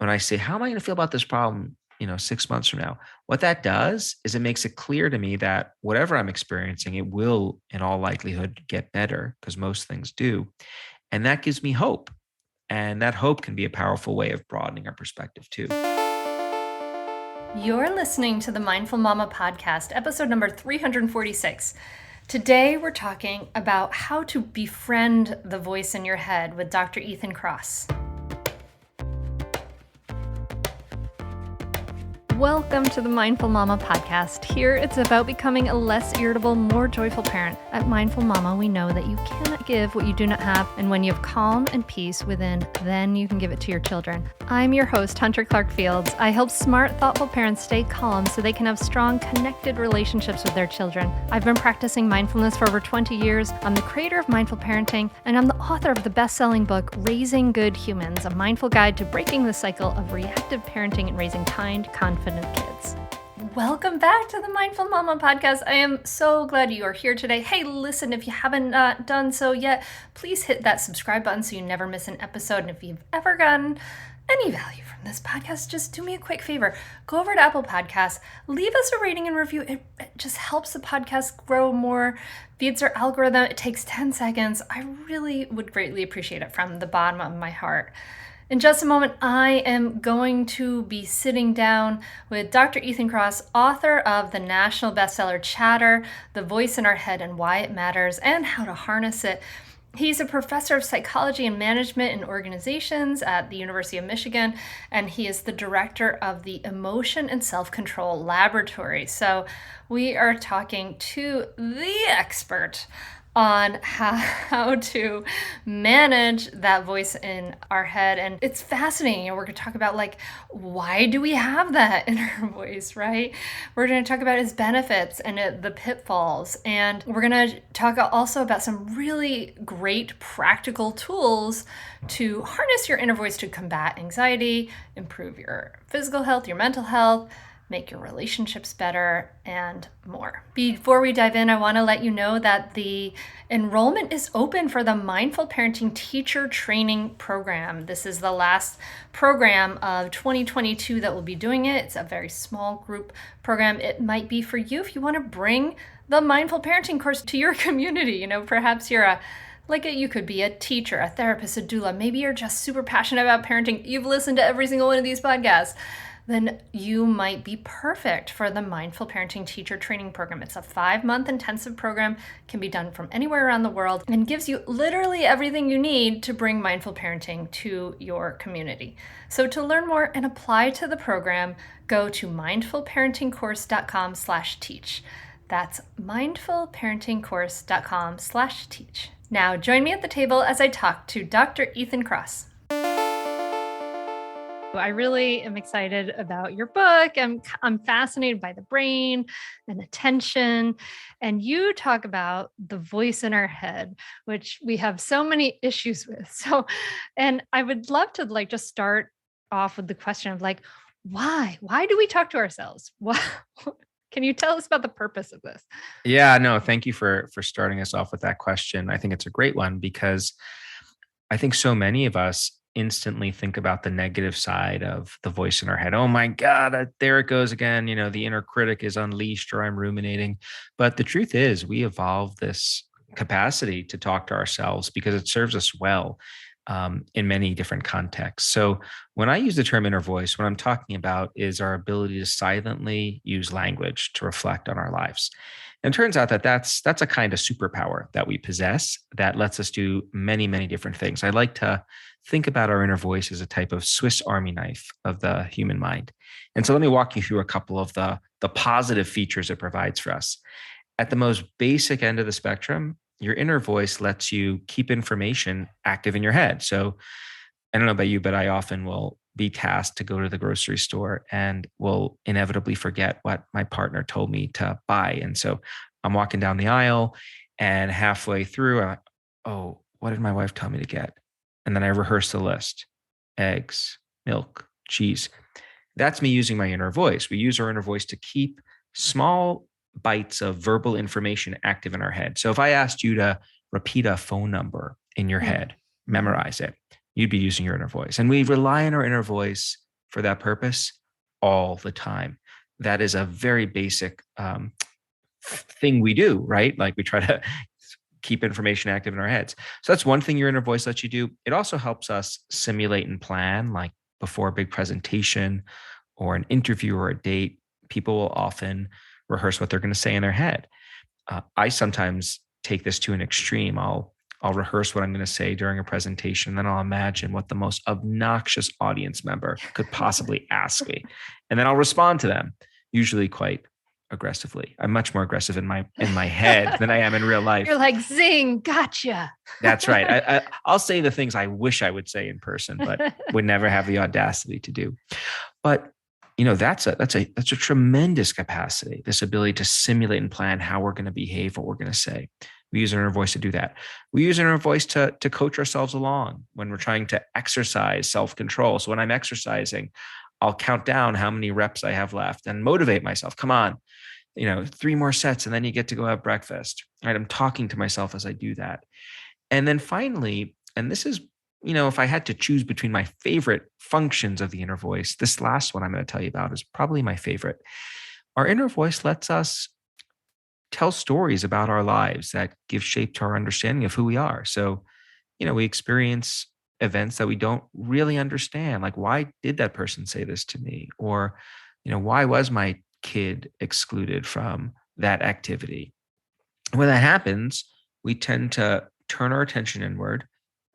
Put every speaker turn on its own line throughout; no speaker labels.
when I say, how am I going to feel about this problem, 6 months from now? What that does is it makes it clear to me that whatever I'm experiencing, it will in all likelihood get better because most things do. And that gives me hope. And that hope can be a powerful way of broadening our perspective too.
You're listening to the Mindful Mama podcast, episode number 346. Today, we're talking about how to befriend the voice in your head with Dr. Ethan Kross. Welcome to the Mindful Mama podcast. Here, it's about becoming a less irritable, more joyful parent. At Mindful Mama, we know that you cannot give what you do not have, and when you have calm and peace within, then you can give it to your children. I'm your host, Hunter Clark-Fields. I help smart, thoughtful parents stay calm so they can have strong, connected relationships with their children. I've been practicing mindfulness for over 20 years. I'm the creator of Mindful Parenting, and I'm the author of the best-selling book, Raising Good Humans, a mindful guide to breaking the cycle of reactive parenting and raising kind, confident kids. Welcome back to the Mindful Mama podcast. I am so glad you are here today. Hey, listen, if you haven't done so yet, please hit that subscribe button so you never miss an episode. And if you've ever gotten any value from this podcast, just do me a quick favor. Go over to Apple Podcasts, leave us a rating and review. It just helps the podcast grow more, feeds our algorithm. It takes 10 seconds. I really would greatly appreciate it from the bottom of my heart. In just a moment, I am going to be sitting down with Dr. Ethan Kross, author of the national bestseller Chatter, The Voice in Our Head and Why It Matters, and How to Harness It. He's a professor of psychology and management in organizations at the University of Michigan, and he is the director of the Emotion and Self-Control Laboratory. So we are talking to the expert on how to manage that voice in our head. And it's fascinating. We're going to talk about why do we have that inner voice, right? We're going to talk about its benefits and the pitfalls. And we're going to talk also about some really great practical tools to harness your inner voice to combat anxiety, improve your physical health, your mental health, make your relationships better, and more. Before we dive in, I want to let you know that the enrollment is open for the Mindful Parenting Teacher Training Program. This is the last program of 2022 that will be doing it. It's a very small group program. It might be for you if you want to bring the Mindful Parenting course to your community. Perhaps you're you could be a teacher, a therapist, a doula. Maybe you're just super passionate about parenting. You've listened to every single one of these podcasts. Then you might be perfect for the Mindful Parenting Teacher Training Program. It's a 5-month intensive program, can be done from anywhere around the world, and gives you literally everything you need to bring mindful parenting to your community. So to learn more and apply to the program, go to mindfulparentingcourse.com/teach. That's mindfulparentingcourse.com/teach. Now join me at the table as I talk to Dr. Ethan Kross. I really am excited about your book. I'm fascinated by the brain and attention. And you talk about the voice in our head, which we have so many issues with. And I would love to just start off with the question of why? Why do we talk to ourselves? Why? Can you tell us about the purpose of this?
Yeah, no, thank you for starting us off with that question. I think it's a great one because I think so many of us instantly think about the negative side of the voice in our head. Oh my God, there it goes again. The inner critic is unleashed or I'm ruminating. But the truth is we evolved this capacity to talk to ourselves because it serves us well in many different contexts. So when I use the term inner voice, what I'm talking about is our ability to silently use language to reflect on our lives. And it turns out that that's a kind of superpower that we possess that lets us do many, many different things. I like to think about our inner voice as a type of Swiss Army knife of the human mind. And so let me walk you through a couple of the positive features it provides for us. At the most basic end of the spectrum, your inner voice lets you keep information active in your head. So I don't know about you, but I often will be tasked to go to the grocery store and will inevitably forget what my partner told me to buy. And so I'm walking down the aisle and halfway through, I'm like, oh, what did my wife tell me to get? And then I rehearse the list: eggs, milk, cheese. That's me using my inner voice. We use our inner voice to keep small bites of verbal information active in our head. So if I asked you to repeat a phone number in your head, memorize it, you'd be using your inner voice. And we rely on our inner voice for that purpose all the time. That is a very basic thing we do, right? Like we try to keep information active in our heads. So that's one thing your inner voice lets you do. It also helps us simulate and plan, like before a big presentation or an interview or a date. People will often rehearse what they're going to say in their head. I sometimes take this to an extreme. I'll rehearse what I'm going to say during a presentation. Then I'll imagine what the most obnoxious audience member could possibly ask me. And then I'll respond to them, usually quite aggressively. I'm much more aggressive in my head than I am in real life.
You're like, zing, gotcha.
That's right. I'll say the things I wish I would say in person, but would never have the audacity to do. But that's a tremendous capacity, this ability to simulate and plan how we're going to behave, what we're going to say. We use our inner voice to do that. We use our inner voice to coach ourselves along when we're trying to exercise self-control. So when I'm exercising, I'll count down how many reps I have left and motivate myself. Come on, 3 more sets, and then you get to go have breakfast. Right? I'm talking to myself as I do that. And then finally, and this is, if I had to choose between my favorite functions of the inner voice, this last one I'm going to tell you about is probably my favorite. Our inner voice lets us tell stories about our lives that give shape to our understanding of who we are. So, we experience events that we don't really understand. Like, why did that person say this to me? Or, why was my kid excluded from that activity? When that happens, we tend to turn our attention inward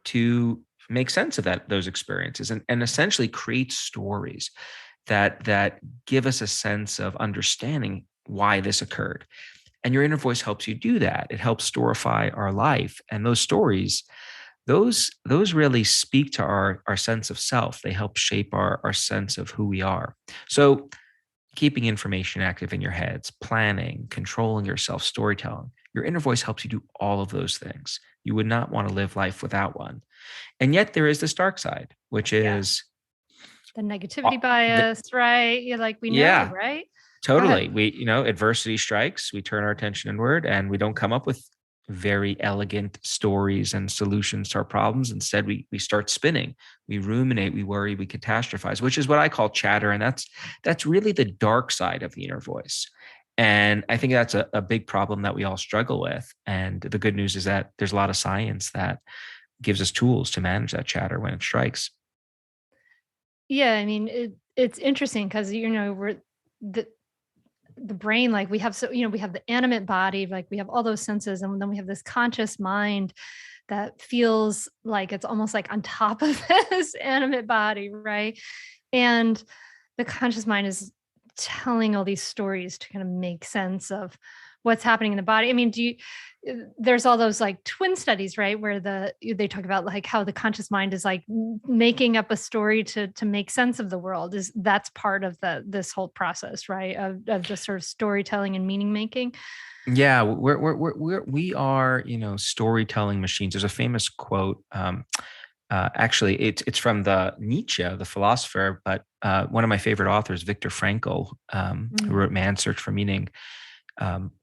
to make sense of those experiences and essentially create stories that give us a sense of understanding why this occurred. And your inner voice helps you do that. It helps storify our life. And those stories, those really speak to our sense of self. They help shape our sense of who we are. So keeping information active in your heads, planning, controlling yourself, storytelling, your inner voice helps you do all of those things. You would not want to live life without one. And yet there is this dark side, which is
the negativity bias, right? You're like, we know, right?
Totally. We, adversity strikes, we turn our attention inward and we don't come up with very elegant stories and solutions to our problems. Instead, we start spinning, we ruminate, we worry, we catastrophize, which is what I call chatter. And that's really the dark side of the inner voice. And I think that's a big problem that we all struggle with. And the good news is that there's a lot of science that gives us tools to manage that chatter when it strikes.
Yeah, I mean, it's interesting because we're the brain, like we have we have the animate body, like we have all those senses, and then we have this conscious mind that feels like it's almost like on top of this animate body, right? And the conscious mind is telling all these stories to kind of make sense of what's happening in the body. I mean, there's all those like twin studies, right? Where they talk about like how the conscious mind is like making up a story to make sense of the world. That's part of this whole process, right? Of just sort of storytelling and meaning making.
Yeah, we are, storytelling machines. There's a famous quote. Actually, it's from the Nietzsche, the philosopher, but one of my favorite authors, Viktor Frankl, who wrote Man's Search for Meaning,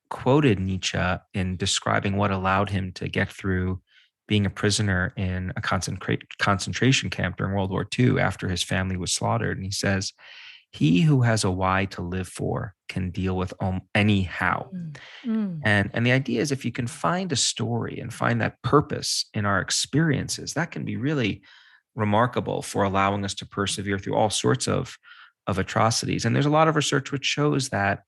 quoted Nietzsche in describing what allowed him to get through being a prisoner in a concentration camp during World War II after his family was slaughtered. And he says, "He who has a why to live for can deal with any how." And the idea is if you can find a story and find that purpose in our experiences, that can be really remarkable for allowing us to persevere through all sorts of atrocities. And there's a lot of research which shows that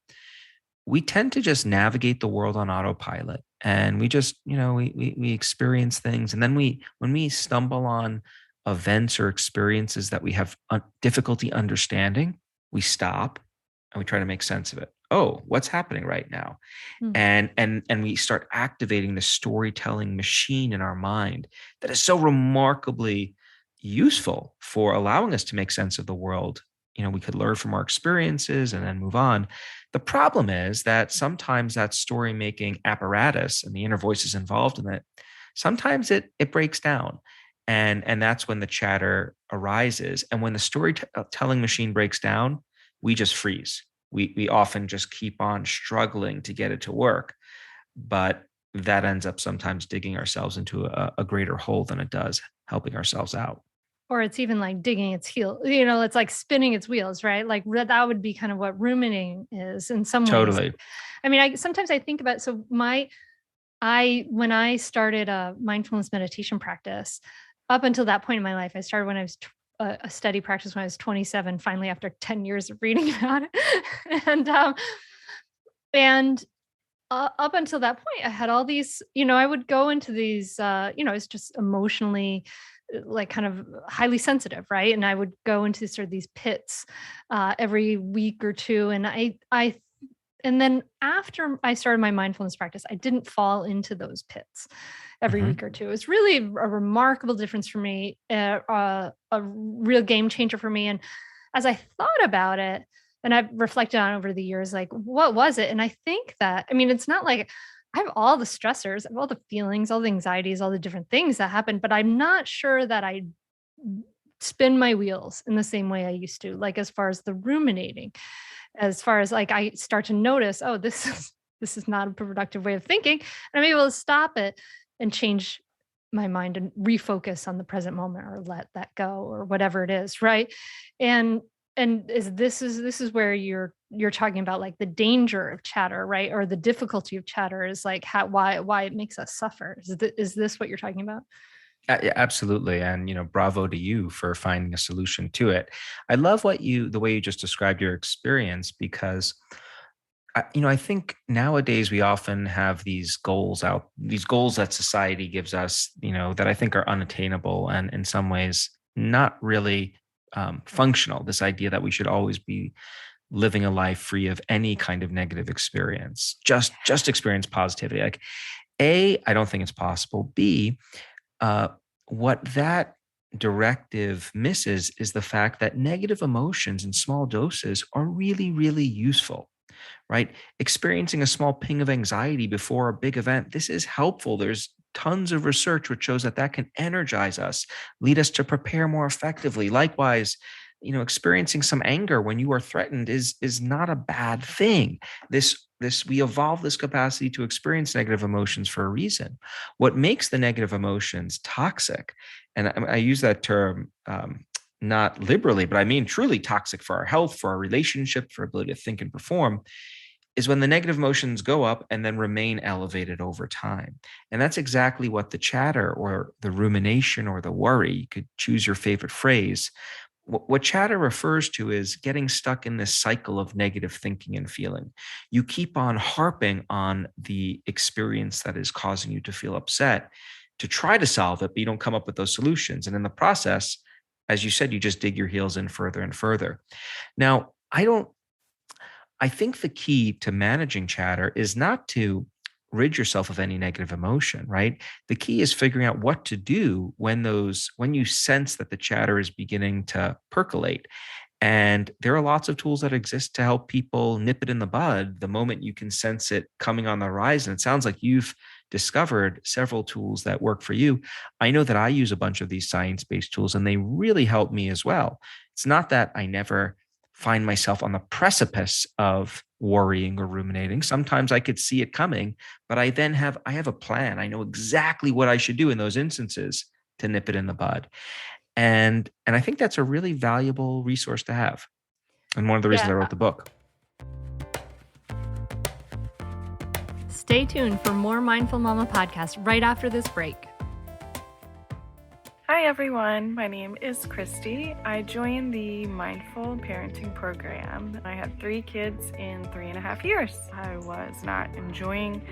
we tend to just navigate the world on autopilot, and we just, we experience things. And then when we stumble on events or experiences that we have difficulty understanding, we stop and we try to make sense of it. Oh, what's happening right now? And we start activating the storytelling machine in our mind that is so remarkably useful for allowing us to make sense of the world. We could learn from our experiences and then move on. The problem is that sometimes that story making apparatus and the inner voices involved in it, sometimes it breaks down. And that's when the chatter arises. And when the storytelling machine breaks down, we just freeze. We often just keep on struggling to get it to work. But that ends up sometimes digging ourselves into a greater hole than it does helping ourselves out.
Or it's even like digging its heel, you know, it's like spinning its wheels, right? Like that would be kind of what ruminating is in some ways.
Totally.
I mean, I sometimes I think about so my I when I started a mindfulness meditation practice, up until that point in my life, I started when I was a steady practice when I was 27, finally after 10 years of reading about it. and and up until that point, I had all these, you know, I would go into these, you know, it's just emotionally like kind of highly sensitive, right? And I would go into sort of these pits every week or two. And and then after I started my mindfulness practice, I didn't fall into those pits every
Hmm.
week or two. It was really a remarkable difference for me, a real game changer for me. And as I thought about it, and I've reflected on over the years, like, what was it? And I think that, I mean, it's not like I have all the stressors, I have all the feelings, all the anxieties, all the different things that happen, but I'm not sure that I spin my wheels in the same way I used to, like as far as the ruminating, as far as like I start to notice, oh, this is not a productive way of thinking. And I'm able to stop it and change my mind and refocus on the present moment or let that go or whatever it is, right? And this is where you're talking about like the danger of chatter, right? Or the difficulty of chatter is like how why it makes us suffer. Is this what you're talking about?
Yeah, absolutely. And, bravo to you for finding a solution to it. I love the way you just described your experience because, I think nowadays we often have these goals that society gives us, that I think are unattainable and in some ways not really functional. This idea that we should always be living a life free of any kind of negative experience, just experience positivity. Like, I don't think it's possible. B, uh, what that directive misses is the fact that negative emotions in small doses are really, really useful, right? Experiencing a small ping of anxiety before a big event, this is helpful. There's tons of research which shows that that can energize us, lead us to prepare more effectively. Likewise, experiencing some anger when you are threatened is not a bad thing. This we evolve this capacity to experience negative emotions for a reason. What makes the negative emotions toxic, and I use that term not liberally, but I mean truly toxic for our health, for our relationship, for our ability to think and perform, is when the negative emotions go up and then remain elevated over time. And that's exactly what the chatter or the rumination or the worry, you could choose your favorite phrase. What chatter refers to is getting stuck in this cycle of negative thinking and feeling. You keep on harping on the experience that is causing you to feel upset to try to solve it, but you don't come up with those solutions. And in the process, as you said, you just dig your heels in further and further. Now, I think the key to managing chatter is not to rid yourself of any negative emotion, right? The key is figuring out what to do when you sense that the chatter is beginning to percolate. And there are lots of tools that exist to help people nip it in the bud the moment you can sense it coming on the horizon. It sounds like you've discovered several tools that work for you. I know that I use a bunch of these science-based tools and they really help me as well. It's not that I never find myself on the precipice of worrying or ruminating. Sometimes I could see it coming, but I have a plan. I know exactly what I should do in those instances to nip it in the bud. And I think that's a really valuable resource to have. And one of the reasons
Yeah.
I wrote the book.
Stay tuned for more Mindful Mama podcast right after this break.
Hi everyone, my name is Christy. I joined the Mindful Parenting Program. I had 3 kids in 3.5 years. I was not enjoying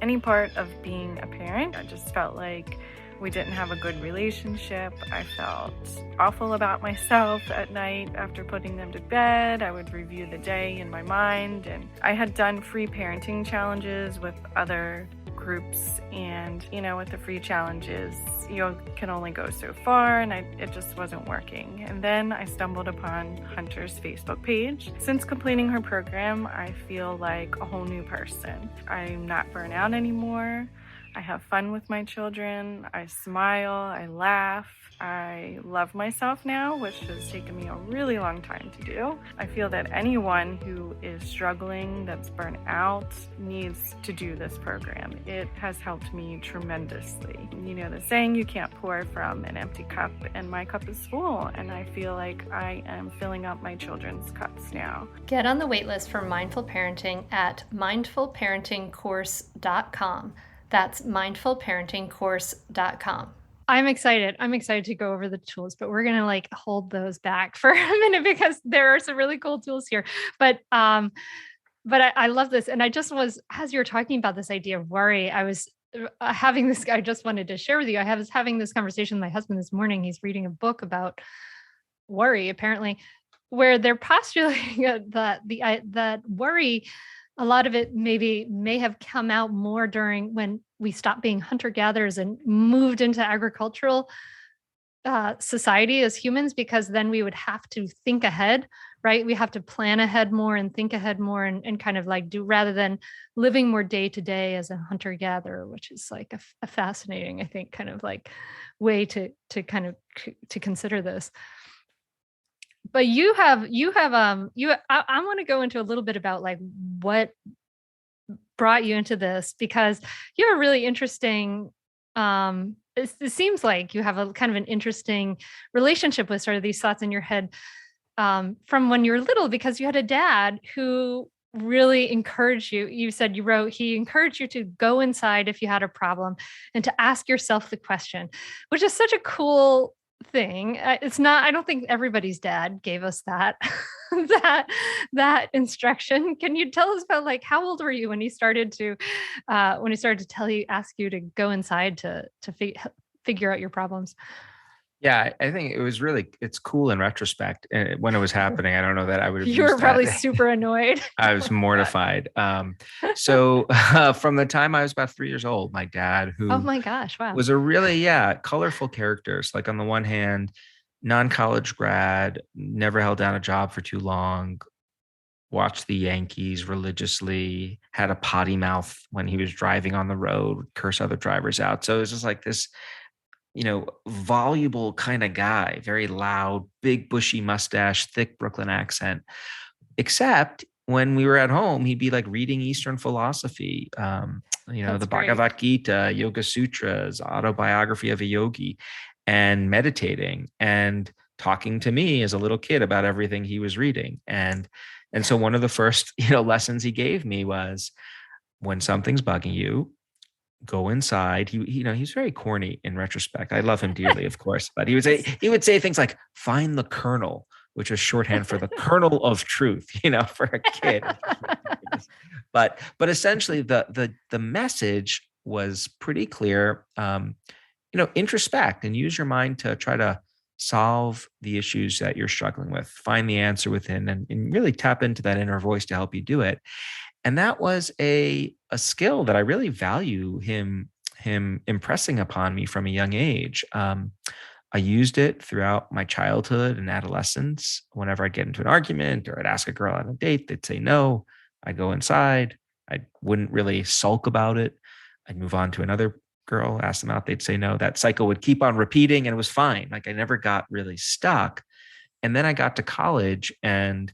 any part of being a parent. I just felt like we didn't have a good relationship. I felt awful about myself at night after putting them to bed. I would review the day in my mind, and I had done free parenting challenges with other groups, and with the free challenges you can only go so far, and it just wasn't working. And then I stumbled upon Hunter's Facebook page. Since completing her program, I feel like a whole new person. I'm not burnt out anymore. I have fun with my children. I smile. I laugh. I love myself now, which has taken me a really long time to do. I feel that anyone who is struggling, that's burnt out, needs to do this program. It has helped me tremendously. You know the saying, you can't pour from an empty cup, and my cup is full, and I feel like I am filling up my children's cups now.
Get on the waitlist for Mindful Parenting at mindfulparentingcourse.com. That's mindfulparentingcourse.com. I'm excited to go over the tools, but we're going to hold those back for a minute because there are some really cool tools here. But I love this. And I just was, as you're talking about this idea of worry, I was having this, I just wanted to share with you. I was having this conversation with my husband this morning. He's reading a book about worry, apparently, where they're postulating that worry, a lot of it may have come out more during when we stopped being hunter-gatherers and moved into agricultural society as humans, because then we would have to think ahead, right? We have to plan ahead more and think ahead more and kind of do, rather than living more day to day as a hunter-gatherer, which is like a fascinating, I think, kind of way to consider this. But I want to go into a little bit about what brought you into this, because you have a really interesting, it seems like you have a kind of an interesting relationship with sort of these thoughts in your head from when you were little, because you had a dad who really encouraged you. You said he encouraged you to go inside if you had a problem and to ask yourself the question, which is such a cool thing. It's not, I don't think everybody's dad gave us that that instruction. Can you tell us about how old were you when he started to ask you to go inside to figure out your problems?
Yeah, I think it's cool in retrospect. And when it was happening, I don't know that I would have.
You were probably super annoyed.
I was mortified. So from the time I was about 3 years old, my dad, who
oh my gosh, wow,
was a really colorful character. So on the one hand, non-college grad, never held down a job for too long, watched the Yankees religiously, had a potty mouth when he was driving on the road, would curse other drivers out. So it was just this voluble kind of guy, very loud, big bushy mustache, thick Brooklyn accent. Except when we were at home, he'd be reading Eastern philosophy, the Bhagavad Gita, Yoga Sutras, autobiography of a yogi, and meditating and talking to me as a little kid about everything he was reading. And so one of the first, lessons he gave me was, when something's bugging you, go inside. He's very corny in retrospect. I love him dearly, of course, but he would say things like, find the kernel, which was shorthand for the kernel of truth, for a kid. But essentially the message was pretty clear. Introspect and use your mind to try to solve the issues that you're struggling with, find the answer within, and really tap into that inner voice to help you do it. And that was a skill that I really value him impressing upon me from a young age. I used it throughout my childhood and adolescence. Whenever I'd get into an argument or I'd ask a girl on a date, they'd say no. I'd go inside. I wouldn't really sulk about it. I'd move on to another girl, ask them out. They'd say no. That cycle would keep on repeating, and it was fine. I never got really stuck. And then I got to college and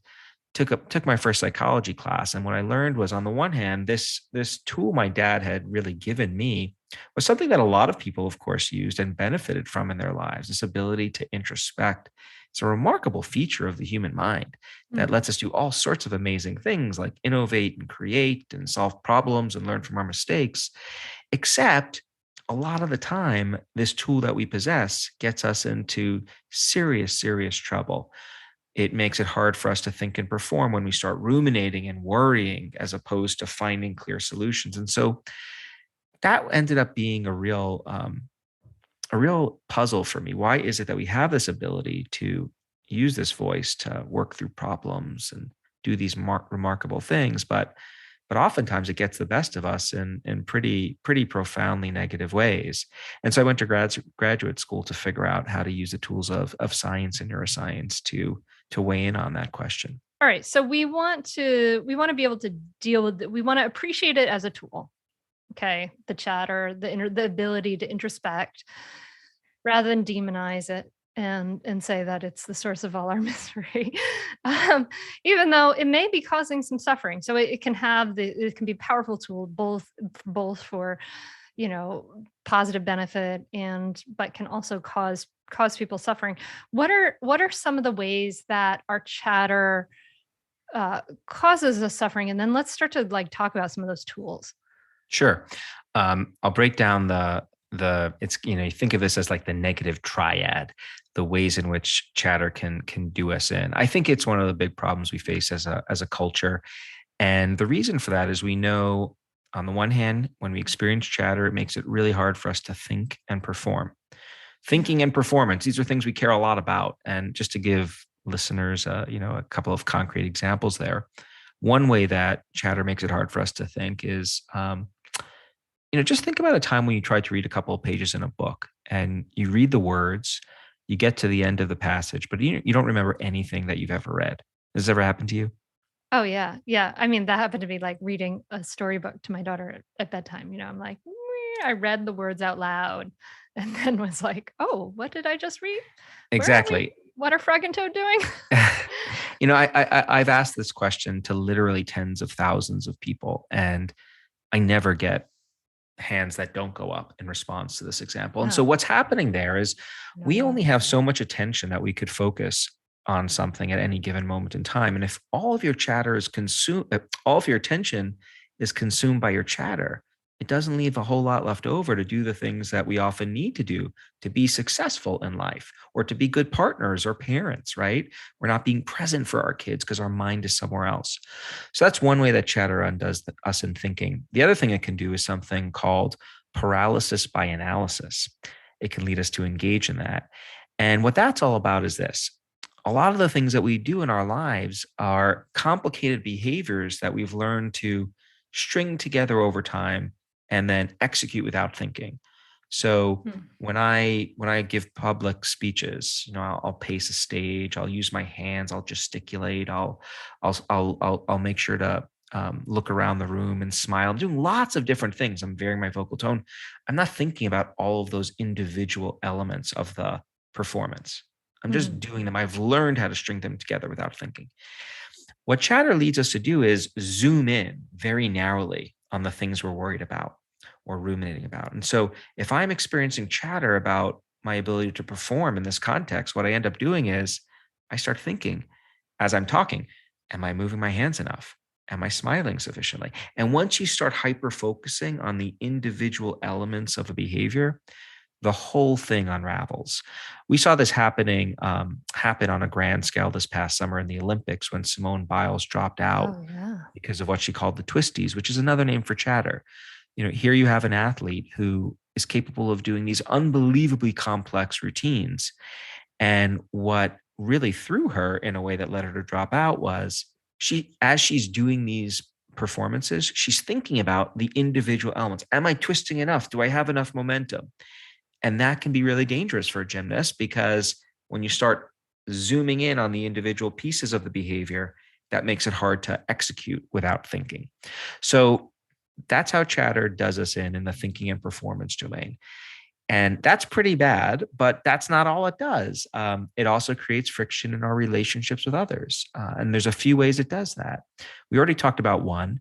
took my first psychology class. And what I learned was, on the one hand, this tool my dad had really given me was something that a lot of people, of course, used and benefited from in their lives. This ability to introspect. It's a remarkable feature of the human mind that lets us do all sorts of amazing things, like innovate and create and solve problems and learn from our mistakes. Except a lot of the time, this tool that we possess gets us into serious, serious trouble. It makes it hard for us to think and perform when we start ruminating and worrying, as opposed to finding clear solutions. And so that ended up being a real puzzle for me. Why is it that we have this ability to use this voice to work through problems and do these remarkable things, but oftentimes it gets the best of us in pretty profoundly negative ways? And so I went to graduate school to figure out how to use the tools of science and neuroscience to weigh in on that question.
All right. So we want to be able to deal with it. We want to appreciate it as a tool. okay, the chatter, the ability to introspect rather than demonize it and say that it's the source of all our misery, um, even though it may be causing some suffering. So it can it can be a powerful tool both for, positive benefit but can also cause people suffering. What are some of the ways that our chatter causes us suffering? And then let's start to talk about some of those tools.
Sure. I'll break down it's, you think of this as like the negative triad, the ways in which chatter can do us in. I think it's one of the big problems we face as a culture. And the reason for that is we know, on the one hand, when we experience chatter, it makes it really hard for us to think and perform. Thinking and performance, these are things we care a lot about. And just to give listeners, a couple of concrete examples there. One way that chatter makes it hard for us to think is, just think about a time when you tried to read a couple of pages in a book and you read the words, you get to the end of the passage, but you don't remember anything that you've ever read. Has this ever happened to you?
Oh yeah. Yeah. I mean, that happened to be like reading a storybook to my daughter at bedtime. I'm like, I read the words out loud and then was like, oh, what did I just read?
Exactly.
What are Frog and Toad doing?
I've asked this question to literally tens of thousands of people, and I never get hands that don't go up in response to this example. And so what's happening there is we only have so much attention that we could focus on something at any given moment in time. And if all of your chatter is all of your attention is consumed by your chatter, it doesn't leave a whole lot left over to do the things that we often need to do to be successful in life or to be good partners or parents, right? We're not being present for our kids because our mind is somewhere else. So that's one way that chatter undoes us in thinking. The other thing it can do is something called paralysis by analysis. It can lead us to engage in that. And what that's all about is this. A lot of the things that we do in our lives are complicated behaviors that we've learned to string together over time and then execute without thinking. So when I give public speeches, I'll pace a stage, I'll use my hands, I'll gesticulate, I'll make sure to look around the room and smile. I'm doing lots of different things. I'm varying my vocal tone. I'm not thinking about all of those individual elements of the performance. I'm just doing them. I've learned how to string them together without thinking. What chatter leads us to do is zoom in very narrowly on the things we're worried about or ruminating about. And so if I'm experiencing chatter about my ability to perform in this context, what I end up doing is I start thinking as I'm talking, am I moving my hands enough? Am I smiling sufficiently? And once you start hyper-focusing on the individual elements of a behavior, the whole thing unravels. We saw this happen on a grand scale this past summer in the Olympics when Simone Biles dropped out because of what she called the twisties, which is another name for chatter. Here you have an athlete who is capable of doing these unbelievably complex routines. And what really threw her in a way that led her to drop out was as she's doing these performances, she's thinking about the individual elements. Am I twisting enough? Do I have enough momentum? And that can be really dangerous for a gymnast because when you start zooming in on the individual pieces of the behavior, that makes it hard to execute without thinking. So that's how chatter does us in the thinking and performance domain. And that's pretty bad, but that's not all it does. It also creates friction in our relationships with others. And there's a few ways it does that. We already talked about one.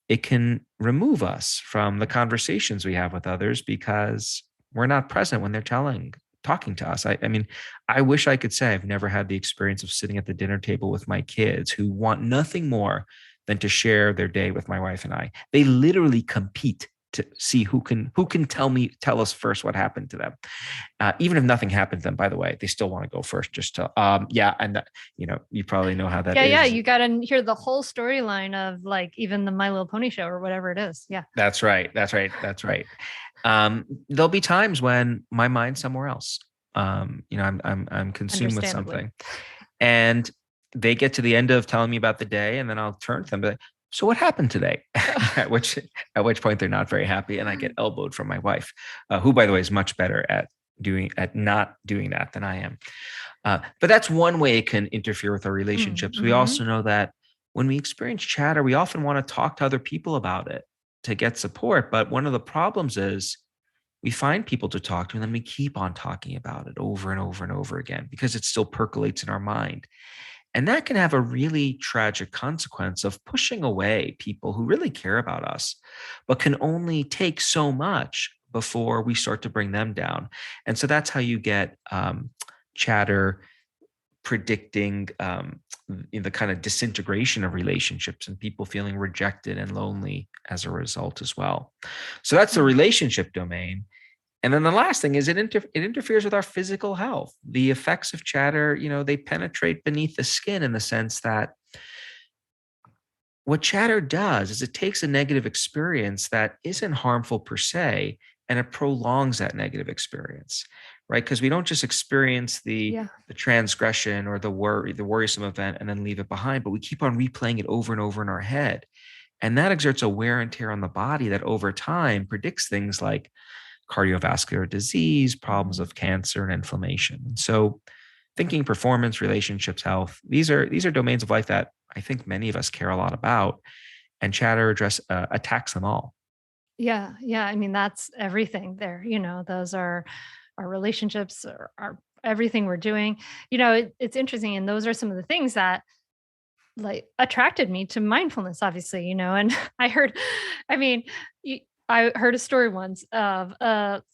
It can remove us from the conversations we have with others because we're not present when they're talking to us. I mean, I wish I could say I've never had the experience of sitting at the dinner table with my kids who want nothing more than to share their day with my wife and I. They literally compete to see who can tell us first what happened to them. Even if nothing happened to them, by the way, they still want to go first just to, and you probably know how that is.
Yeah. You got to hear the whole storyline of even the My Little Pony show or whatever it is. Yeah.
That's right. There'll be times when my mind's somewhere else. I'm consumed with something, and they get to the end of telling me about the day, and then I'll turn to them and be like, so what happened today? at which point they're not very happy, and I get elbowed from my wife, who, by the way, is much better at not doing that than I am. But that's one way it can interfere with our relationships. We also know that when we experience chatter, we often want to talk to other people about it get support. But one of the problems is we find people to talk to, and then we keep on talking about it over and over and over again because it still percolates in our mind. And that can have a really tragic consequence of pushing away people who really care about us, but can only take so much before we start to bring them down. And so that's how you get chatter predicting the kind of disintegration of relationships and people feeling rejected and lonely as a result as well. So that's the relationship domain. And then the last thing is it interferes with our physical health. The effects of chatter, they penetrate beneath the skin in the sense that what chatter does is it takes a negative experience that isn't harmful per se, and it prolongs that negative experience, right? Because we don't just experience the transgression or the worrisome event and then leave it behind, but we keep on replaying it over and over in our head. And that exerts a wear and tear on the body that over time predicts things like cardiovascular disease, problems of cancer, and inflammation. And so thinking, performance, relationships, health, these are domains of life that I think many of us care a lot about, and chatter attacks them all.
Yeah. I mean, that's everything there. Those are our relationships, our everything we're doing. It's interesting. And those are some of the things that like attracted me to mindfulness, obviously, and I heard a story once of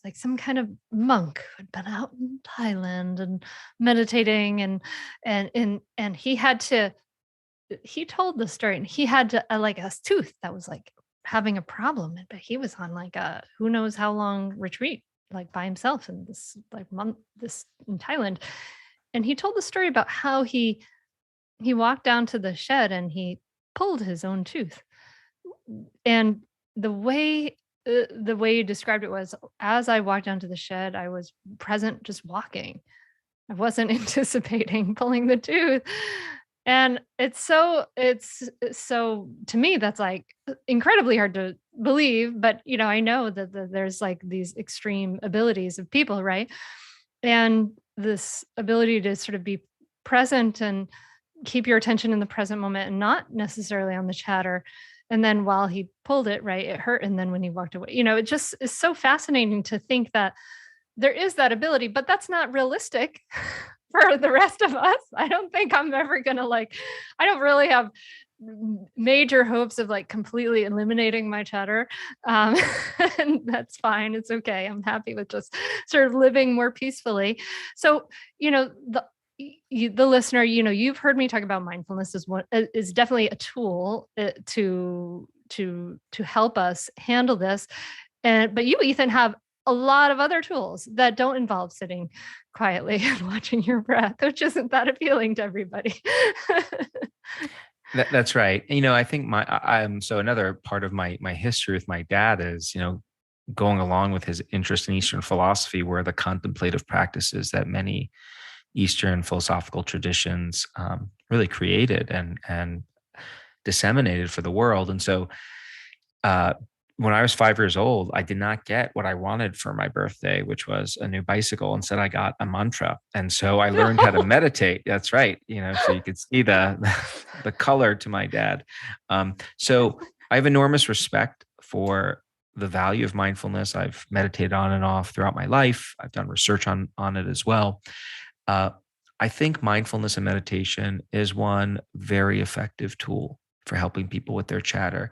like some kind of monk who'd been out in Thailand and meditating and he told the story, and he had to like a tooth that was like having a problem, but he was on like a who knows how long retreat, like by himself in this like month in Thailand. And he told the story about how he walked down to the shed and he pulled his own tooth. And the way you described it was, as I walked down to the shed, I was present, just walking. I wasn't anticipating pulling the tooth. And it's so to me, that's like incredibly hard to believe. But, I know that there's like these extreme abilities of people, right? And this ability to sort of be present and keep your attention in the present moment and not necessarily on the chatter. And then while he pulled it, right, it hurt. And then when he walked away, it just is so fascinating to think that there is that ability, but that's not realistic for the rest of us. I don't think I'm ever going to I don't really have major hopes of like completely eliminating my chatter. And that's fine. It's okay. I'm happy with just sort of living more peacefully. So, the listener, you've heard me talk about mindfulness is definitely a tool to help us handle this. But you, Ethan, have a lot of other tools that don't involve sitting quietly and watching your breath, which isn't that appealing to everybody.
That's right. I think so another part of my history with my dad is, going along with his interest in Eastern philosophy were the contemplative practices that many Eastern philosophical traditions really created and disseminated for the world. And so when I was 5 years old, I did not get what I wanted for my birthday, which was a new bicycle. Instead, I got a mantra. And so I learned how to meditate. That's right. So you could see the color to my dad. So I have enormous respect for the value of mindfulness. I've meditated on and off throughout my life. I've done research on it as well. I think mindfulness and meditation is one very effective tool for helping people with their chatter.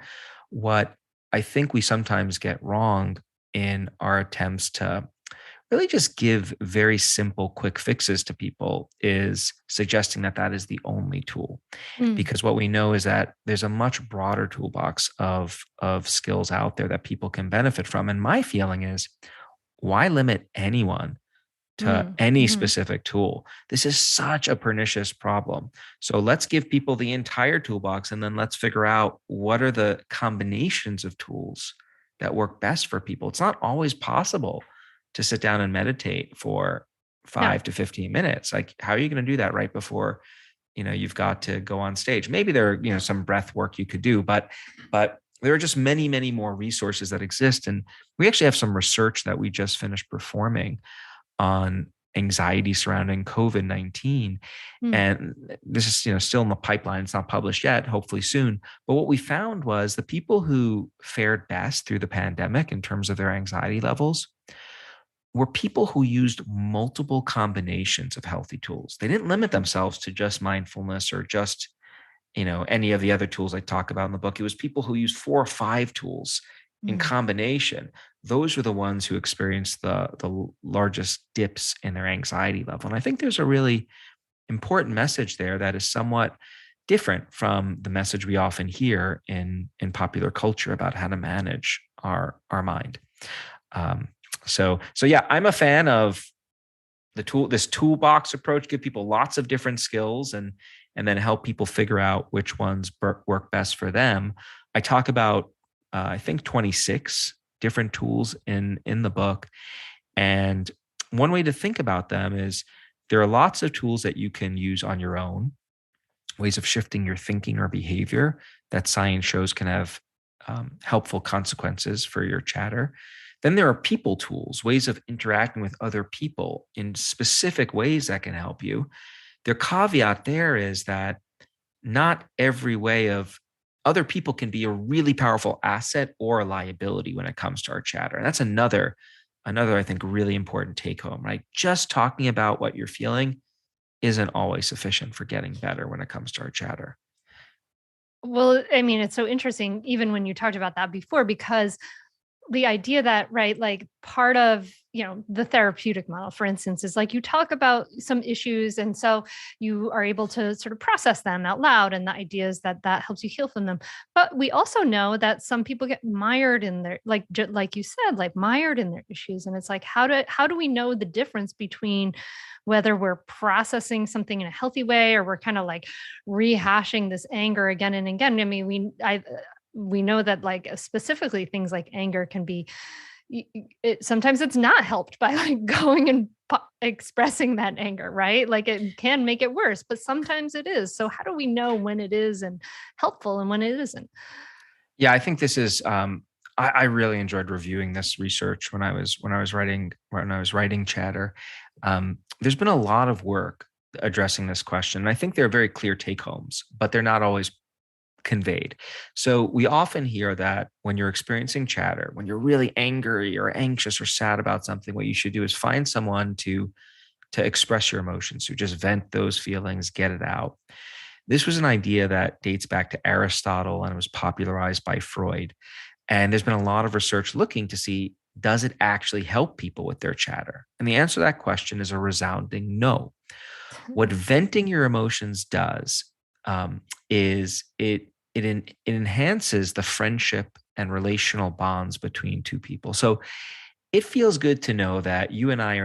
What I think we sometimes get wrong in our attempts to really just give very simple, quick fixes to people is suggesting that is the only tool. Because what we know is that there's a much broader toolbox of skills out there that people can benefit from. And my feeling is, why limit anyone to any specific tool? This is such a pernicious problem. So let's give people the entire toolbox, and then let's figure out what are the combinations of tools that work best for people. It's not always possible to sit down and meditate for 5 to 15 minutes. Like, how are you going to do that right before, you've got to go on stage? Maybe there are, some breath work you could do, but there are just many, many more resources that exist. And we actually have some research that we just finished performing on anxiety surrounding COVID-19.
Mm.
And this is, still in the pipeline. It's not published yet, hopefully soon. But what we found was the people who fared best through the pandemic in terms of their anxiety levels were people who used multiple combinations of healthy tools. They didn't limit themselves to just mindfulness or just, any of the other tools I talk about in the book. It was people who used 4 or 5 tools in
Mm.
combination. Those were the ones who experienced the largest dips in their anxiety level. And I think there's a really important message there that is somewhat different from the message we often hear in popular culture about how to manage our mind. So yeah, I'm a fan of this toolbox approach. Give people lots of different skills and then help people figure out which ones work best for them. I talk about I think 26 different tools in the book, and one way to think about them is there are lots of tools that you can use on your own, ways of shifting your thinking or behavior that science shows can have helpful consequences for your chatter. Then there are people tools, ways of interacting with other people in specific ways that can help you. Their caveat there is that not every way of other people can be a really powerful asset or a liability when it comes to our chatter. And that's another, I think, really important take home, right? Just talking about what you're feeling isn't always sufficient for getting better when it comes to our chatter.
Well, I mean, it's so interesting, even when you talked about that before, because the idea that, right, like part of, the therapeutic model, for instance, is like you talk about some issues. And so you are able to sort of process them out loud. And the idea is that that helps you heal from them. But we also know that some people get mired in their, like you said, like mired in their issues. And it's like, how do we know the difference between whether we're processing something in a healthy way or we're kind of like rehashing this anger again and again? I mean, we know that like specifically things like anger can be sometimes it's not helped by like going and expressing that anger, right? Like it can make it worse, but sometimes it is. So how do we know when it is and helpful and when it isn't?
Yeah, I think this is. I really enjoyed reviewing this research when I was writing Chatter. There's been a lot of work addressing this question, and I think there are very clear take homes, but they're not always conveyed. So we often hear that when you're experiencing chatter, when you're really angry or anxious or sad about something, what you should do is find someone to express your emotions, to just vent those feelings, get it out. This was an idea that dates back to Aristotle and was popularized by Freud. And there's been a lot of research looking to see, does it actually help people with their chatter? And the answer to that question is a resounding no. What venting your emotions does is it enhances the friendship and relational bonds between two people. So it feels good to know that you and I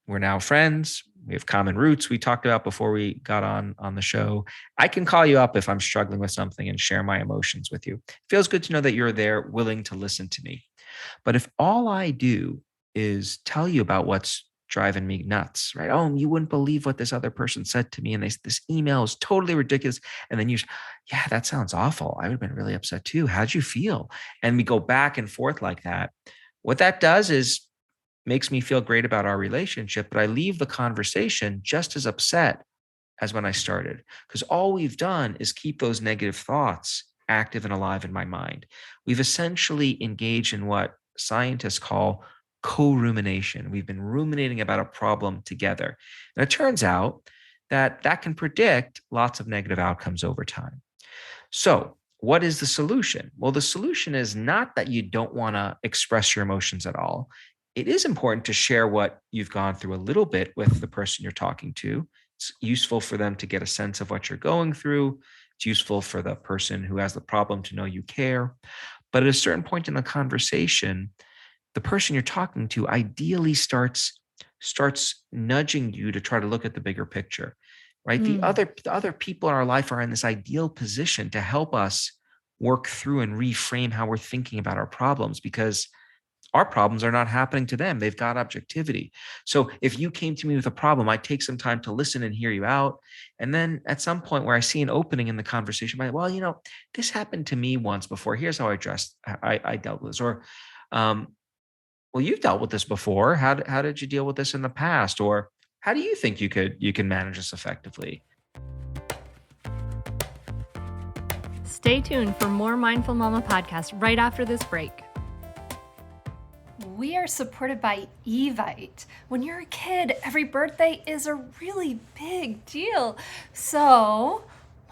we're now friends. We have common roots we talked about before we got on the show. I can call you up if I'm struggling with something and share my emotions with you. It feels good to know that you're there willing to listen to me. But if all I do is tell you about what's driving me nuts, right? Oh, you wouldn't believe what this other person said to me. And this email is totally ridiculous. And then yeah, that sounds awful. I would have been really upset too. How'd you feel? And we go back and forth like that. What that does is makes me feel great about our relationship, but I leave the conversation just as upset as when I started, because all we've done is keep those negative thoughts active and alive in my mind. We've essentially engaged in what scientists call co-rumination. We've been ruminating about a problem together. And it turns out that can predict lots of negative outcomes over time. So what is the solution? Well, the solution is not that you don't want to express your emotions at all. It is important to share what you've gone through a little bit with the person you're talking to. It's useful for them to get a sense of what you're going through. It's useful for the person who has the problem to know you care. But at a certain point in the conversation, the person you're talking to ideally starts nudging you to try to look at the bigger picture, right? The other people in our life are in this ideal position to help us work through and reframe how we're thinking about our problems, because our problems are not happening to them. They've got objectivity. So if you came to me with a problem, I'd take some time to listen and hear you out. And then at some point where I see an opening in the conversation, well, this happened to me once before. Here's how I dealt with this. Or well, you've dealt with this before. How did you deal with this in the past? Or how do you think you can manage this effectively?
Stay tuned for more Mindful Mama podcast right after this break. We are supported by Evite. When you're a kid, every birthday is a really big deal. So,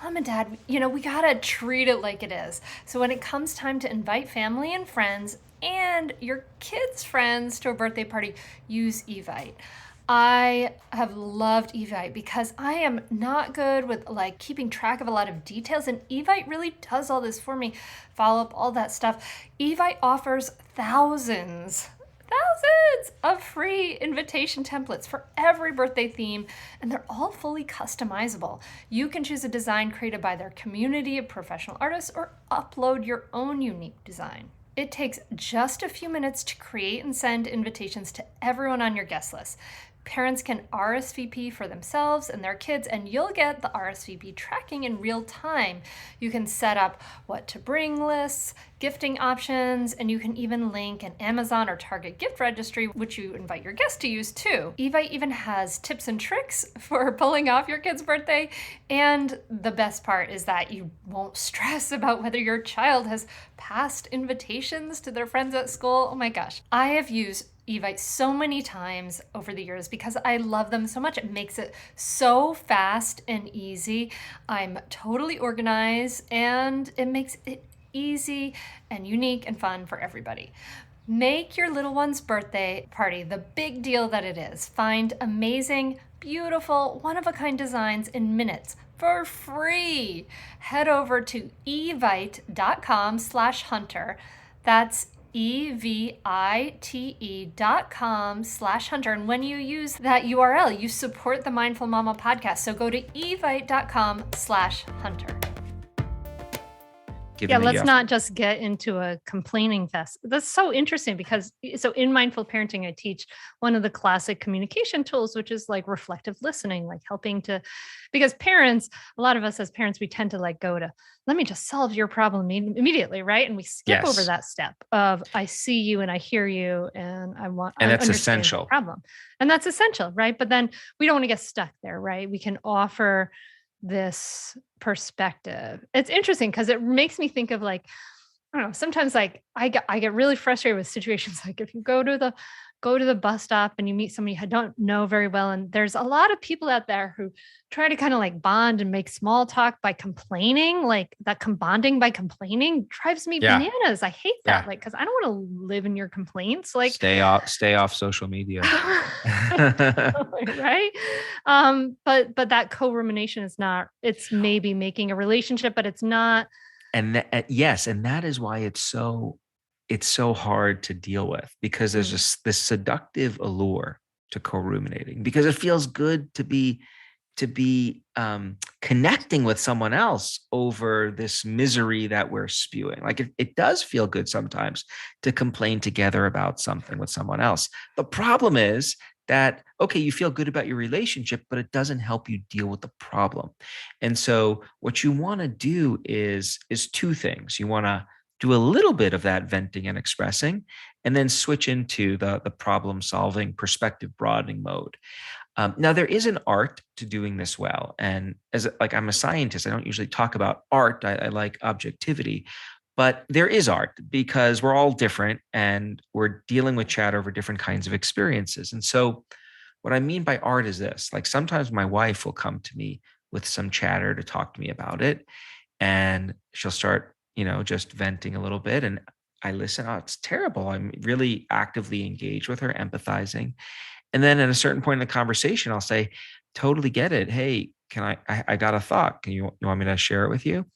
Mom and Dad, we gotta treat it like it is. So when it comes time to invite family and friends and your kids' friends to a birthday party, use Evite. I have loved Evite because I am not good with keeping track of a lot of details, and Evite really does all this for me. Follow up, all that stuff. Evite offers thousands of free invitation templates for every birthday theme, and they're all fully customizable. You can choose a design created by their community of professional artists or upload your own unique design. It takes just a few minutes to create and send invitations to everyone on your guest list. Parents can RSVP for themselves and their kids, and you'll get the RSVP tracking in real time. You can set up what to bring lists, gifting options, and you can even link an Amazon or Target gift registry, which you invite your guests to use too. Evite even has tips and tricks for pulling off your kid's birthday. And the best part is that you won't stress about whether your child has passed invitations to their friends at school. Oh my gosh. I have used Evite so many times over the years because I love them so much. It makes it so fast and easy. I'm totally organized, and it makes it easy and unique and fun for everybody. Make your little one's birthday party the big deal that it is. Find amazing, beautiful, one-of-a-kind designs in minutes for free. Head over to evite.com/hunter. That's evite.com/hunter. And when you use that URL, you support the Mindful Mama podcast. So go to evite.com/hunter. Let's not just get into a complaining fest. That's so interesting because in mindful parenting, I teach one of the classic communication tools, which is like reflective listening, like helping to, because parents, a lot of us as parents, we tend to go to, let me just solve your problem immediately. Right. And we skip over that step of, I see you and I hear you and
that's essential
problem. And that's essential. Right. But then we don't want to get stuck there. Right. We can offer this perspective. It's interesting because it makes me think of I don't know, sometimes I get really frustrated with situations like if you go to the bus stop and you meet somebody you don't know very well, and there's a lot of people out there who try to kind of bond and make small talk by complaining, bonding by complaining drives me bananas. I hate that. Because I don't want to live in your complaints.
Stay off social media.
Right. But that co-rumination is not, it's maybe making a relationship, but it's not.
And that is why it's so hard to deal with, because there's just this seductive allure to co-ruminating, because it feels good to be connecting with someone else over this misery that we're spewing. It does feel good sometimes to complain together about something with someone else. The problem is that, okay, you feel good about your relationship, but it doesn't help you deal with the problem. And so what you want to do is two things. You want to do a little bit of that venting and expressing, and then switch into the problem solving, perspective broadening mode. Now, there is an art to doing this well. And as I'm a scientist, I don't usually talk about art. I like objectivity, but there is art because we're all different and we're dealing with chat over different kinds of experiences. And so what I mean by art is this, sometimes my wife will come to me with some chatter to talk to me about it, and she'll start, just venting a little bit, and I listen. Oh, it's terrible. I'm really actively engaged with her, empathizing. And then at a certain point in the conversation, I'll say, totally get it. Hey, I got a thought. You want me to share it with you?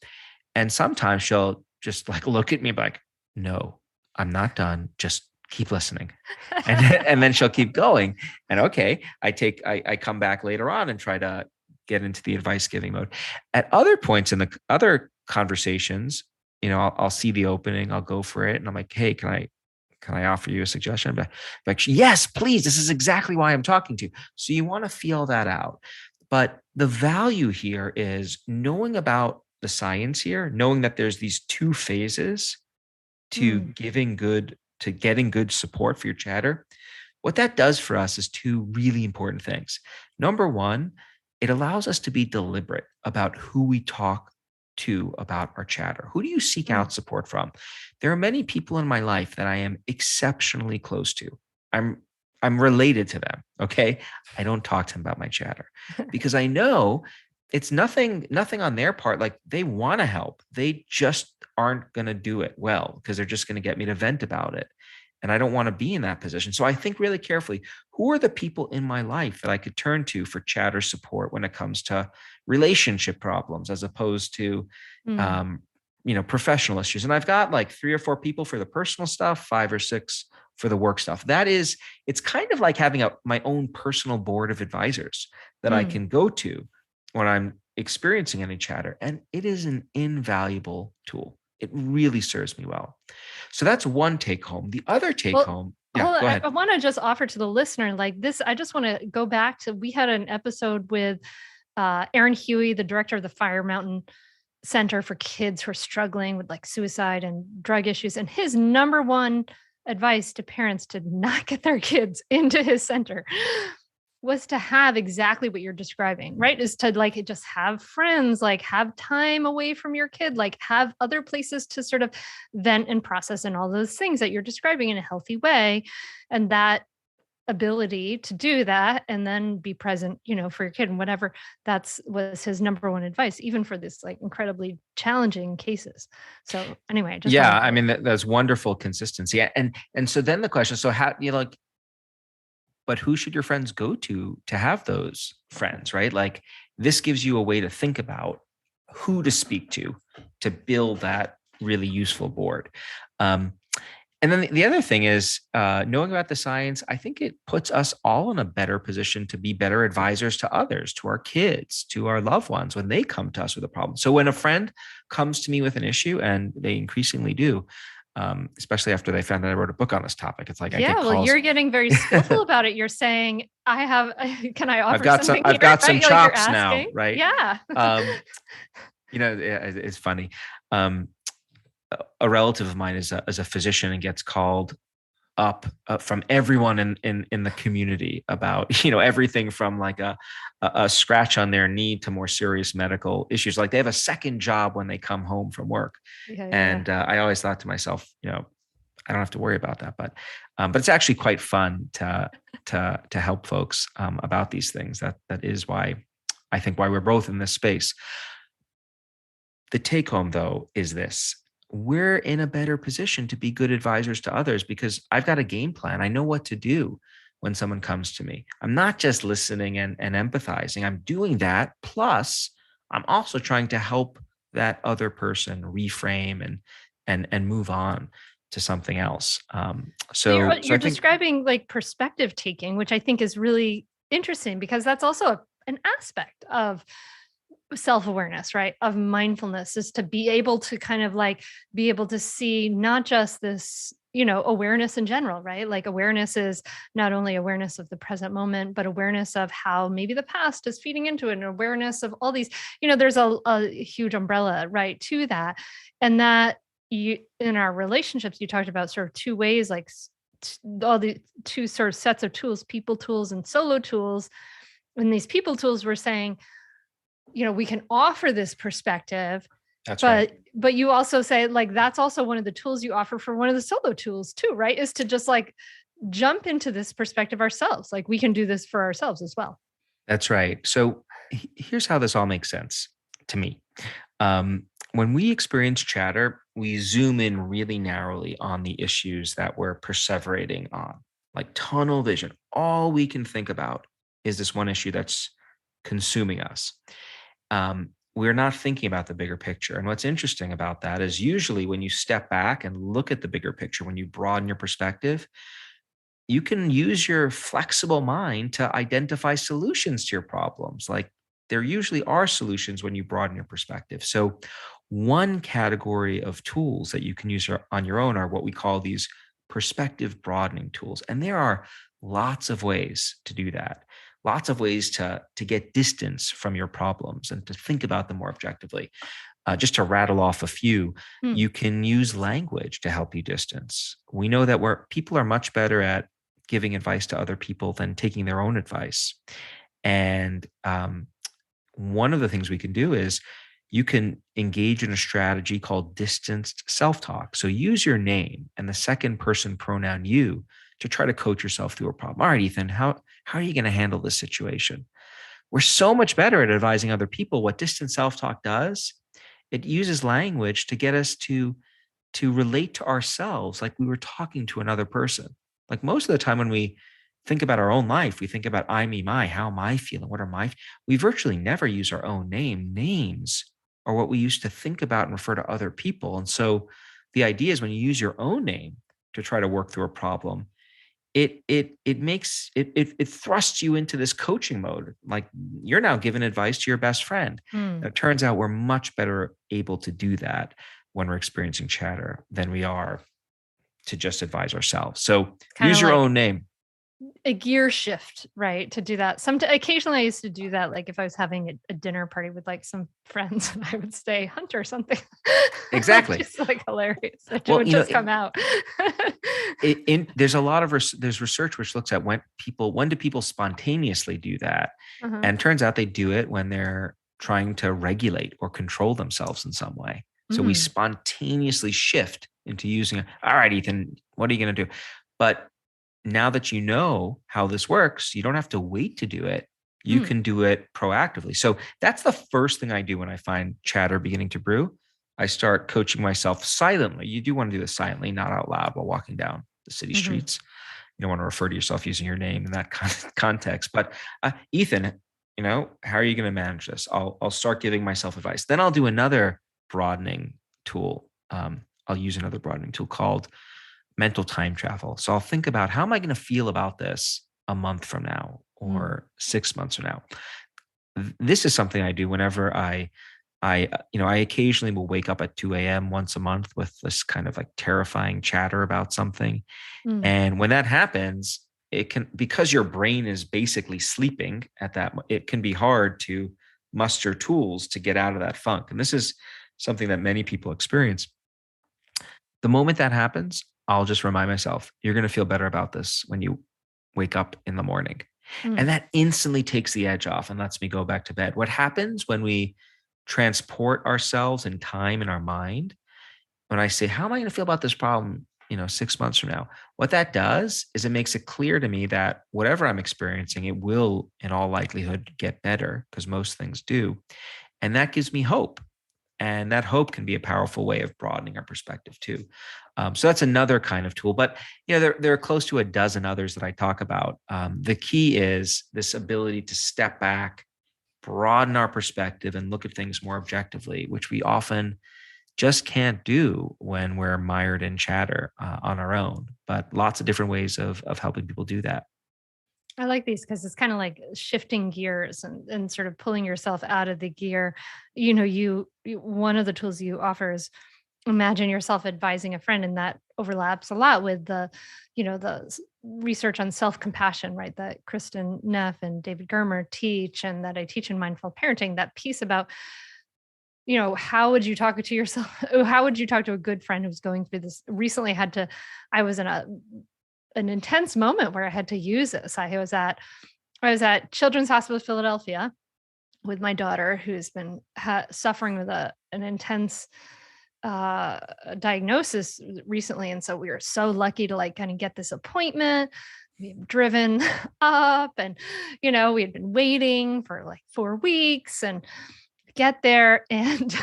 And sometimes she'll just look at me like, no, I'm not done. Just keep listening. And then she'll keep going. And okay, I come back later on and try to get into the advice giving mode. At other points in the other conversations, I'll see the opening, I'll go for it. And I'm like, hey, can I offer you a suggestion? Like, yes, please. This is exactly why I'm talking to you. So you want to feel that out. But the value here is knowing about the science here, knowing that there's these two phases to giving good to getting good support for your chatter, what that does for us is two really important things. Number one, it allows us to be deliberate about who we talk to about our chatter. Who do you seek out support from? There are many people in my life that I am exceptionally close to. I'm related to them. Okay. I don't talk to them about my chatter because I know it's nothing on their part. Like they want to help. They just aren't going to do it well because they're just going to get me to vent about it. And I don't want to be in that position. So I think really carefully, who are the people in my life that I could turn to for chatter support when it comes to relationship problems, as opposed to, professional issues. And I've got like 3 or 4 people for the personal stuff, 5 or 6 for the work stuff. It's kind of like having my own personal board of advisors that I can go to when I'm experiencing any chatter. And it is an invaluable tool. It really serves me well. So that's one take home. The other take home. Yeah, go ahead.
I want to just offer to the listener like this. I just want to go back to, we had an episode with Aaron Huey, the director of the Fire Mountain Center for kids who are struggling with like suicide and drug issues. And his number one advice to parents to not get their kids into his center was to have exactly what you're describing, right? Is to like just have friends, like have time away from your kid, like have other places to sort of vent and process and all those things that you're describing in a healthy way. And that ability to do that and then be present, for your kid and whatever, was his number one advice, even for this like incredibly challenging cases. So anyway,
I mean, that's wonderful consistency. And so then the question, so how, but who should your friends go to have those friends, right? Like this gives you a way to think about who to speak to build that really useful board. And then the other thing is knowing about the science, I think it puts us all in a better position to be better advisors to others, to our kids, to our loved ones when they come to us with a problem. So when a friend comes to me with an issue, and they increasingly do, especially after they found out I wrote a book on this topic, it's like, I get calls.
You're getting very skillful about it. You're saying, can I offer something?
I've got some chops now, right?
Yeah.
It's funny. A relative of mine is a physician and gets called up from everyone in the community about, everything from like a scratch on their knee to more serious medical issues. Like they have a second job when they come home from work. And I always thought to myself, I don't have to worry about that, but it's actually quite fun to help folks about these things. That is why we're both in this space. The take home though is this: we're in a better position to be good advisors to others because I've got a game plan. I know what to do when someone comes to me. I'm not just listening and empathizing. I'm doing that. Plus, I'm also trying to help that other person reframe and move on to something else. So
you're describing like perspective taking, which I think is really interesting because that's also an aspect of self-awareness, right? Of mindfulness, is to be able to kind of like be able to see not just this, awareness in general, right? Like awareness is not only awareness of the present moment, but awareness of how maybe the past is feeding into it, and awareness of all these, there's a huge umbrella, right, to that. And that in our relationships, you talked about sort of 2 ways, like all the 2 sort of sets of tools, people tools and solo tools. And these people tools were saying, we can offer this perspective, but you also say like, that's also one of the tools you offer for one of the solo tools too, right? Is to just like jump into this perspective ourselves. Like we can do this for ourselves as well.
That's right. So here's how this all makes sense to me. When we experience chatter, we zoom in really narrowly on the issues that we're perseverating on, like tunnel vision. All we can think about is this one issue that's consuming us. We're not thinking about the bigger picture. And what's interesting about that is usually when you step back and look at the bigger picture, when you broaden your perspective, you can use your flexible mind to identify solutions to your problems. Like there usually are solutions when you broaden your perspective. So one category of tools that you can use on your own are what we call these perspective broadening tools. And there are lots of ways to do that. lots of ways to get distance from your problems and to think about them more objectively. Just to rattle off a few, you can use language to help you distance. We know that people are much better at giving advice to other people than taking their own advice. And one of the things we can do is you can engage in a strategy called distanced self-talk. So use your name and the second person pronoun you to try to coach yourself through a problem. All right, Ethan, how are you going to handle this situation? We're so much better at advising other people. What distant self-talk does, it uses language to get us to relate to ourselves like we were talking to another person. Like most of the time when we think about our own life, we think about I, me, my, how am I feeling? We virtually never use our own name. Names are what we used to think about and refer to other people. And so the idea is when you use your own name to try to work through a problem, it thrusts you into this coaching mode. Like you're now giving advice to your best friend. It turns out we're much better able to do that when we're experiencing chatter than we are to just advise ourselves. So use your own name.
A gear shift, right? To do that. Occasionally I used to do that. Like if I was having a dinner party with like some friends and I would say Hunter or something.
Exactly.
It's like hilarious. It would just come out.
There's research which looks at when do people spontaneously do that? And turns out they do it when they're trying to regulate or control themselves in some way. So we spontaneously shift into using it. All right, Ethan, what are you going to do? But now that you know how this works, you don't have to wait to do it. You can do it proactively. So that's the first thing I do when I find chatter beginning to brew. I start coaching myself silently. You do want to do this silently, not out loud while walking down the city streets. You don't want to refer to yourself using your name in that context. But Ethan, how are you going to manage this? I'll start giving myself advice. Then I'll do another broadening tool. I'll use another broadening tool called mental time travel. So I'll think about how am I going to feel about this a month from now or 6 months from now. This is something I do whenever I occasionally will wake up at 2 a.m. once a month with this kind of like terrifying chatter about something. And when that happens, because your brain is basically sleeping at that, it can be hard to muster tools to get out of that funk. And this is something that many people experience. The moment that happens, I'll just remind myself, you're going to feel better about this when you wake up in the morning. And that instantly takes the edge off and lets me go back to bed. What happens when we transport ourselves in time in our mind, when I say, how am I going to feel about this problem, 6 months from now? What that does is it makes it clear to me that whatever I'm experiencing, it will in all likelihood get better because most things do. And that gives me hope. And that hope can be a powerful way of broadening our perspective too. So that's another kind of tool, but there are close to a dozen others that I talk about. The key is this ability to step back, broaden our perspective, and look at things more objectively, which we often just can't do when we're mired in chatter on our own. But lots of different ways of helping people do that.
I like these because it's kind of like shifting gears and sort of pulling yourself out of the gear. One of the tools you offer is imagine yourself advising a friend, and that overlaps a lot with the research on self-compassion, right? That Kristen Neff and David Germer teach, and that I teach in mindful parenting, that piece about, how would you talk to yourself? How would you talk to a good friend who's going through this? Recently I was in an intense moment where I had to use this. I was at Children's Hospital of Philadelphia with my daughter, who's been suffering with an intense diagnosis recently. And so we were so lucky to kind of get this appointment. We had driven up and, we had been waiting for 4 weeks and get there. And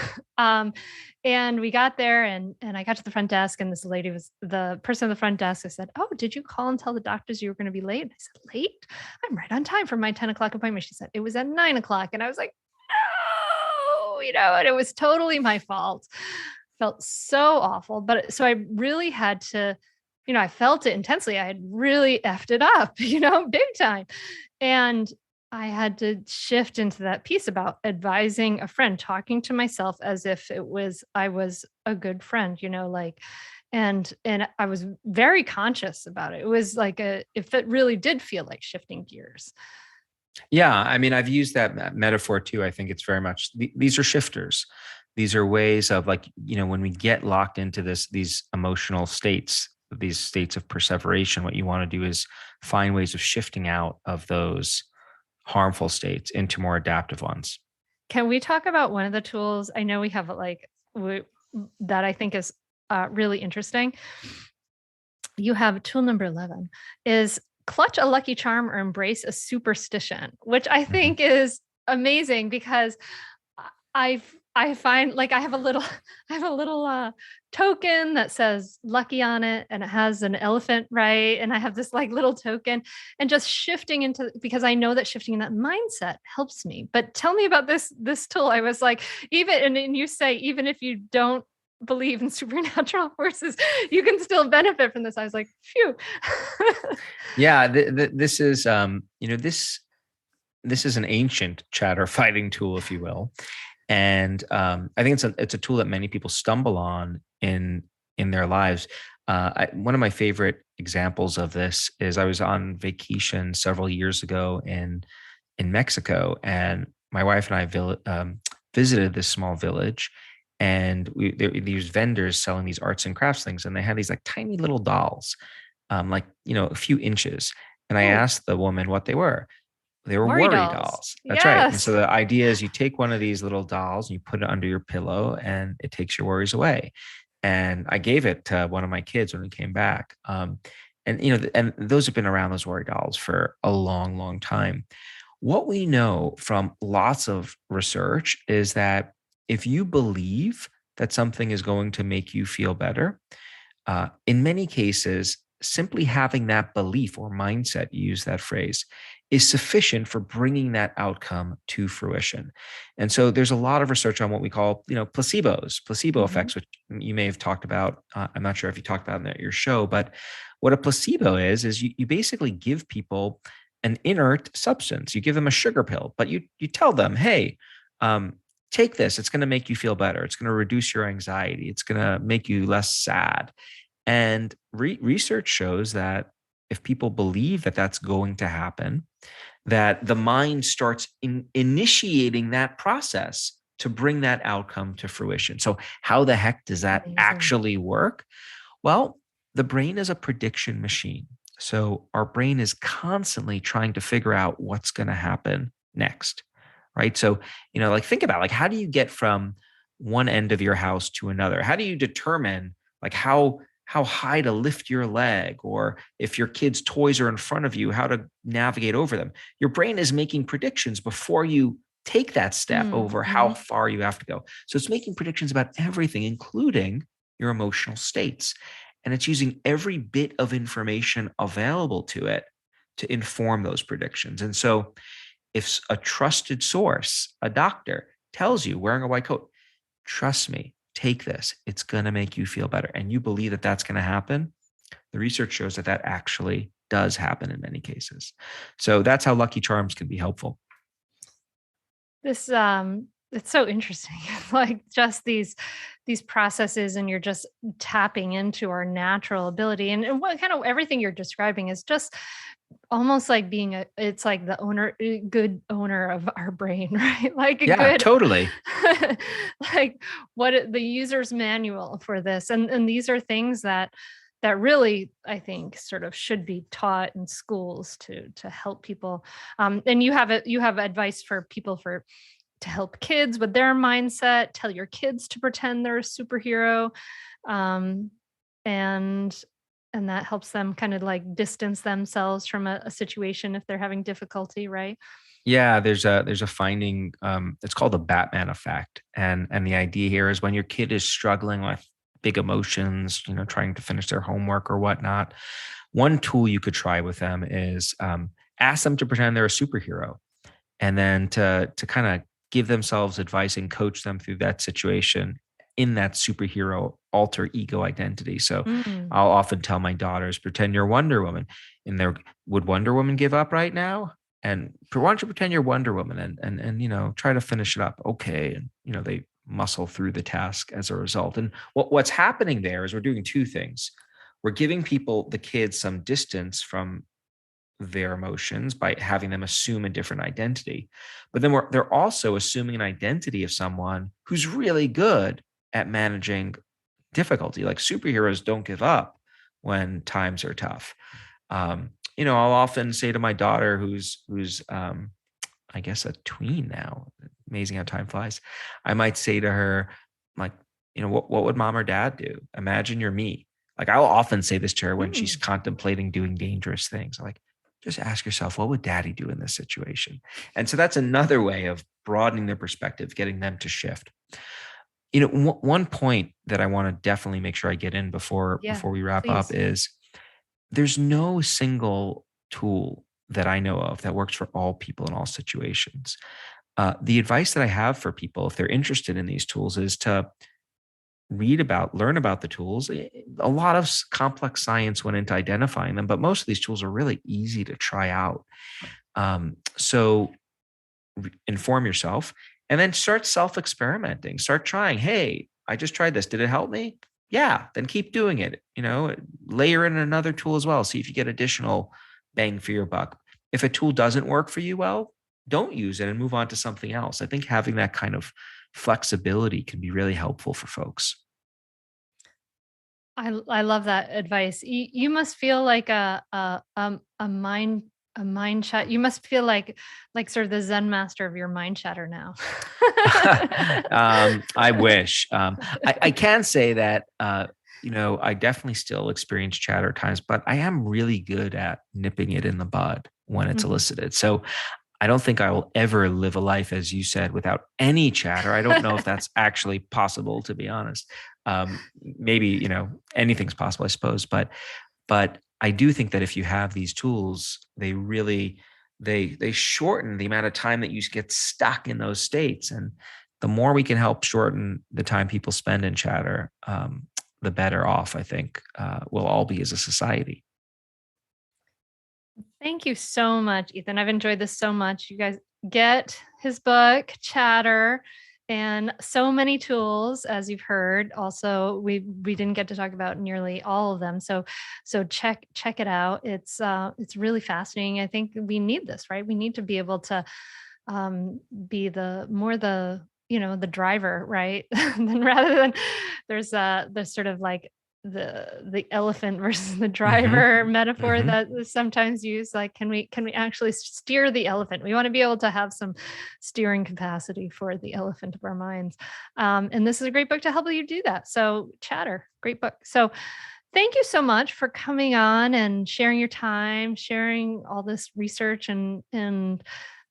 we got there and I got to the front desk, and this lady was the person at the front desk. I said, "Oh, did you call and tell the doctors you were going to be late?" And I said, "Late? I'm right on time for my 10 o'clock appointment." She said, "It was at 9 o'clock." And I was like, "No," and it was totally my fault. Felt so awful. But so I really had to, I felt it intensely. I had really effed it up, big time. And I had to shift into that piece about advising a friend, talking to myself as if I was a good friend, and I was very conscious about it. It was if it really did feel like shifting gears.
Yeah, I mean, I've used that metaphor too. I think it's very much these are shifters. These are ways of, like, when we get locked into these emotional states, these states of perseveration, what you want to do is find ways of shifting out of those harmful states into more adaptive ones.
Can we talk about one of the tools? I know we have that I think is really interesting. You have tool number 11 is clutch a lucky charm or embrace a superstition, which I think is amazing because I find like I have a little token that says lucky on it, and it has an elephant, right? And I have this like little token, and just shifting into, because I know that shifting in that mindset helps me. But tell me about this tool. I was like, and you say, even if you don't believe in supernatural forces, you can still benefit from this. I was like, phew.
Yeah, this is this is an ancient chatter fighting tool, if you will. And I think it's a tool that many people stumble on in their lives. One of my favorite examples of this is I was on vacation several years ago in Mexico, and my wife and I visited this small village, and there were these vendors selling these arts and crafts things, and they had these like tiny little dolls, like a few inches. And I asked the woman what they were. They were worry dolls. That's right. And so the idea is you take one of these little dolls and you put it under your pillow, and it takes your worries away. And I gave it to one of my kids when we came back. And those have been around, those worry dolls, for a long, long time. What we know from lots of research is that if you believe that something is going to make you feel better, in many cases, simply having that belief or mindset, you use that phrase, is sufficient for bringing that outcome to fruition. And so there's a lot of research on what we call, placebos, placebo effects, which you may have talked about. I'm not sure if you talked about it at your show, but what a placebo is you basically give people an inert substance. You give them a sugar pill, but you tell them, hey, take this. It's going to make you feel better. It's going to reduce your anxiety. It's going to make you less sad. And research shows that if people believe that that's going to happen, that the mind starts initiating that process to bring that outcome to fruition. So how the heck does that actually work? Well, the brain is a prediction machine. So our brain is constantly trying to figure out what's going to happen next, right? So, like, think about, like, how do you get from one end of your house to another? How do you determine like how high to lift your leg, or if your kids' toys are in front of you, how to navigate over them? Your brain is making predictions before you take that step over how far you have to go. So it's making predictions about everything, including your emotional states. And it's using every bit of information available to it to inform those predictions. And so if a trusted source, a doctor, tells you wearing a white coat, trust me, take this, it's going to make you feel better, and you believe that that's going to happen, the research shows that that actually does happen in many cases. So that's how lucky charms can be helpful.
This it's so interesting. Like just these processes, and you're just tapping into our natural ability, and what kind of everything you're describing is just almost like being it's like the good owner of our brain, right? Like good,
totally.
Like the user's manual for this. And these are things that really, I think, sort of should be taught in schools to help people. And you have advice for people to help kids with their mindset, tell your kids to pretend they're a superhero. And that helps them kind of like distance themselves from a situation if they're having difficulty, right?
Yeah, there's a finding. It's called the Batman effect, and the idea here is when your kid is struggling with big emotions, trying to finish their homework or whatnot, one tool you could try with them is ask them to pretend they're a superhero, and then to kind of give themselves advice and coach them through that situation in that superhero alter ego identity. So I'll often tell my daughters, pretend you're Wonder Woman. And would Wonder Woman give up right now? And why don't you pretend you're Wonder Woman and try to finish it up? Okay. And, they muscle through the task as a result. And what's happening there is we're doing two things. We're giving the kids some distance from their emotions by having them assume a different identity. But then they're also assuming an identity of someone who's really good at managing difficulty. Like superheroes don't give up when times are tough. I'll often say to my daughter, who's I guess a tween now, amazing how time flies. I might say to her, like, what would mom or dad do? Imagine you're me. Like, I'll often say this to her when she's contemplating doing dangerous things. Like, just ask yourself, what would daddy do in this situation? And so that's another way of broadening their perspective, getting them to shift. One point that I want to definitely make sure I get in before we wrap up is there's no single tool that I know of that works for all people in all situations. The advice that I have for people, if they're interested in these tools, is to learn about the tools. A lot of complex science went into identifying them, but most of these tools are really easy to try out. So inform yourself and then start self-experimenting. Start trying. Hey, I just tried this. Did it help me? Yeah, then keep doing it. Layer in another tool as well. See if you get additional bang for your buck. If a tool doesn't work for you well, don't use it and move on to something else. I think having that kind of flexibility can be really helpful for folks.
I love that advice. You must feel like a mind chat. You must feel like sort of the Zen master of your mind chatter now.
I wish. I can say that I definitely still experience chatter at times, but I am really good at nipping it in the bud when it's elicited. So I don't think I will ever live a life, as you said, without any chatter. I don't know if that's actually possible, to be honest. Maybe, anything's possible, I suppose. But I do think that if you have these tools, they really, they shorten the amount of time that you get stuck in those states. And the more we can help shorten the time people spend in chatter, the better off, I think, we'll all be as a society.
Thank you so much, Ethan. I've enjoyed this so much. You guys get his book, Chatter, and so many tools, as you've heard. Also, we didn't get to talk about nearly all of them. So check it out. It's really fascinating. I think we need this, right? We need to be able to be the driver, right? Then rather than there's sort of like the elephant versus the driver metaphor that is sometimes used. Like, can we actually steer the elephant? We want to be able to have some steering capacity for the elephant of our minds. And this is a great book to help you do that. So Chatter, great book. So thank you so much for coming on and sharing your time, sharing all this research and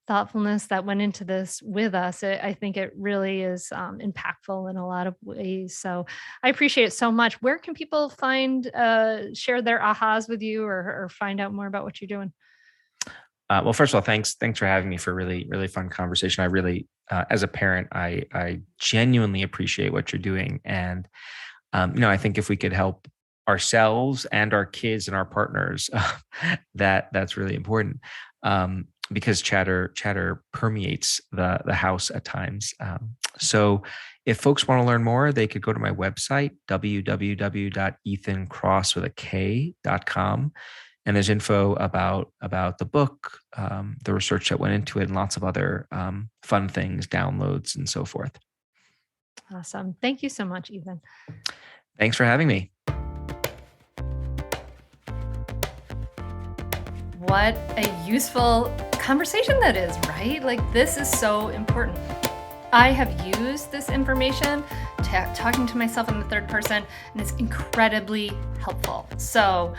thoughtfulness that went into this with us. I think it really is impactful in a lot of ways. So I appreciate it so much. Where can people share their ahas with you or find out more about what you're doing?
Well, first of all, thanks for having me for a really, really fun conversation. I really, as a parent, I genuinely appreciate what you're doing. And, I think if we could help ourselves and our kids and our partners, that's really important. Because chatter permeates the house at times. So if folks want to learn more, they could go to my website, www.ethankross.com. And there's info about the book, the research that went into it, and lots of other fun things, downloads, and so forth.
Awesome. Thank you so much, Ethan.
Thanks for having me.
What a useful conversation that is, right? Like, this is so important. I have used this information talking to myself in the third person, and it's incredibly helpful. So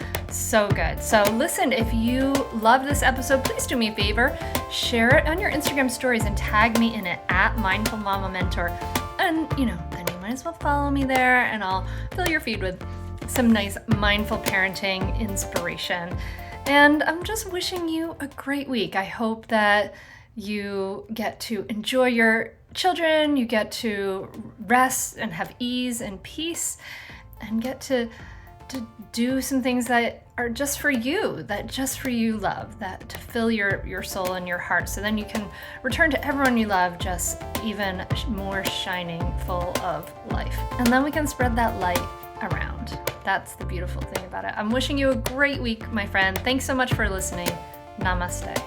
good. So listen, if you love this episode, please do me a favor, share it on your Instagram stories and tag me in it at Mindful Mama Mentor. And then you might as well follow me there, and I'll fill your feed with some nice mindful parenting inspiration. And I'm just wishing you a great week. I hope that you get to enjoy your children, you get to rest and have ease and peace, and get to do some things that are just for you, love, that to fill your soul and your heart. So then you can return to everyone you love just even more shining, full of life. And then we can spread that light around. That's the beautiful thing about it. I'm wishing you a great week, my friend. Thanks so much for listening. Namaste.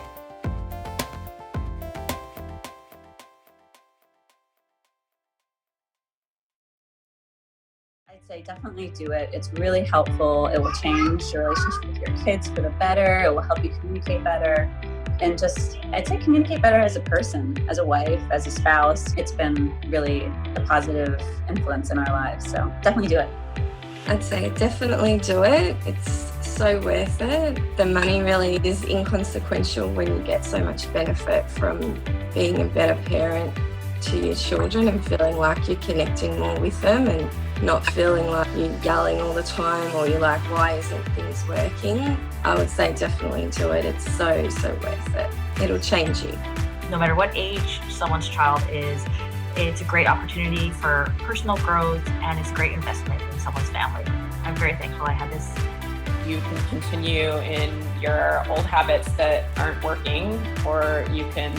I'd say definitely do it. It's really helpful. It will change your relationship with your kids for the better. It will help you communicate better. And just, I'd say communicate better as a person, as a wife, as a spouse. It's been really a positive influence in our lives. So definitely do it.
I'd say definitely do it. It's so worth it. The money really is inconsequential when you get so much benefit from being a better parent to your children and feeling like you're connecting more with them and not feeling like you're yelling all the time or you're like, why isn't things working? I would say definitely do it. It's so worth it. It'll change you.
No matter what age someone's child is, it's a great opportunity for personal growth and it's a great investment in someone's family. I'm very thankful I had this.
You can continue in your old habits that aren't working, or you can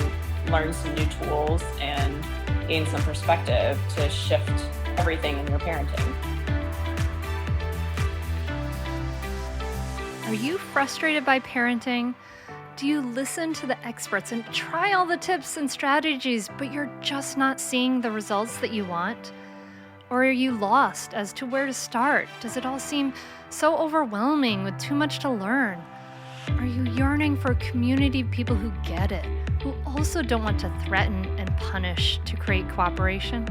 learn some new tools and gain some perspective to shift everything in your parenting.
Are you frustrated by parenting? Do you listen to the experts and try all the tips and strategies, but you're just not seeing the results that you want? Or are you lost as to where to start? Does it all seem so overwhelming with too much to learn? Are you yearning for a community of people who get it, who also don't want to threaten and punish to create cooperation?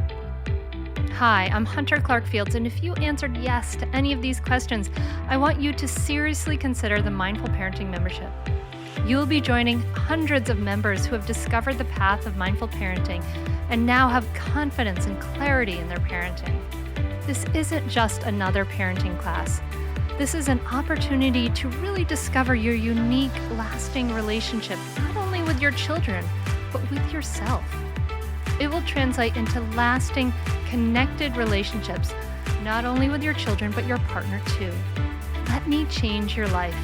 Hi, I'm Hunter Clark-Fields, and if you answered yes to any of these questions, I want you to seriously consider the Mindful Parenting membership. You will be joining hundreds of members who have discovered the path of mindful parenting and now have confidence and clarity in their parenting. This isn't just another parenting class. This is an opportunity to really discover your unique, lasting relationship, not only with your children, but with yourself. It will translate into lasting, connected relationships, not only with your children, but your partner too. Let me change your life.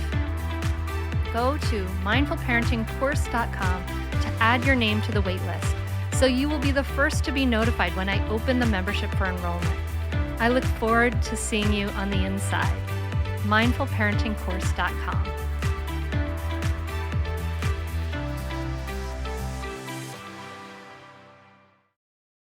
Go to mindfulparentingcourse.com to add your name to the waitlist, so you will be the first to be notified when I open the membership for enrollment. I look forward to seeing you on the inside. mindfulparentingcourse.com.